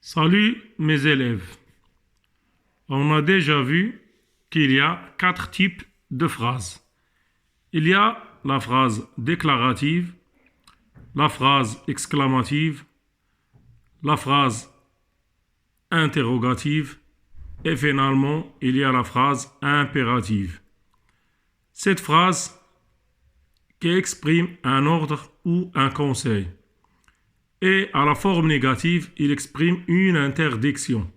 Salut mes élèves. On a déjà vu qu'il y a 4 types de phrases. Il y a la phrase déclarative, la phrase exclamative, la phrase interrogative et finalement il y a la phrase impérative. Cette phrase qui exprime un ordre ou un conseil. Et à la forme négative, il exprime une interdiction.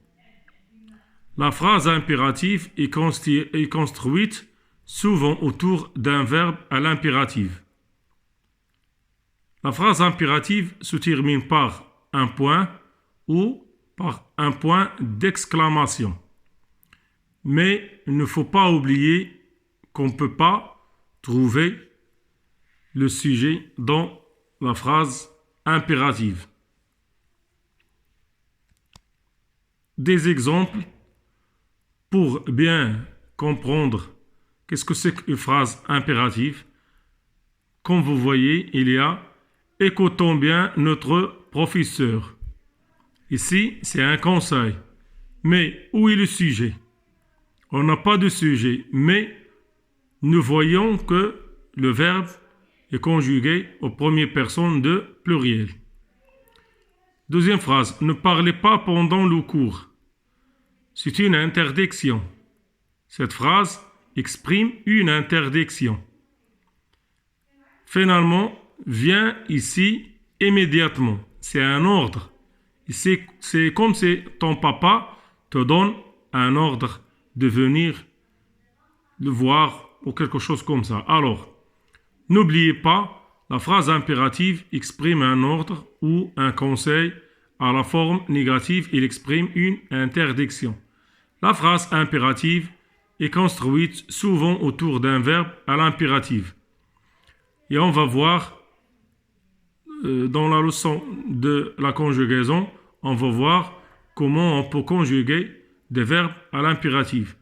La phrase impérative est construite souvent autour d'un verbe à l'impérative. La phrase impérative se termine par un point ou par un point d'exclamation. Mais il ne faut pas oublier qu'on ne peut pas trouver le sujet dans la phrase impérative. Des exemples pour bien comprendre qu'est-ce que c'est qu'une phrase impérative. Comme vous voyez, il y a « Écoutons bien notre professeur ». Ici, c'est un conseil. Mais où est le sujet? On n'a pas de sujet, mais nous voyons que le verbe est conjugué aux premières personnes de pluriel. Deuxième phrase, ne parlez pas pendant le cours. C'est une interdiction. Cette phrase exprime une interdiction. Finalement, viens ici immédiatement. C'est un ordre. C'est comme si ton papa te donne un ordre de venir le voir ou quelque chose comme ça. Alors, n'oubliez pas, la phrase impérative exprime un ordre ou un conseil. À la forme négative, il exprime une interdiction. La phrase impérative est construite souvent autour d'un verbe à l'impérative. Et on va voir dans la leçon de la conjugaison, on va voir comment on peut conjuguer des verbes à l'impérative.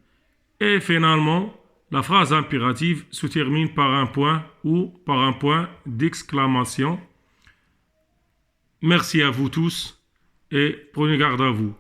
Et finalement, la phrase impérative se termine par un point ou par un point d'exclamation. Merci à vous tous et prenez garde à vous.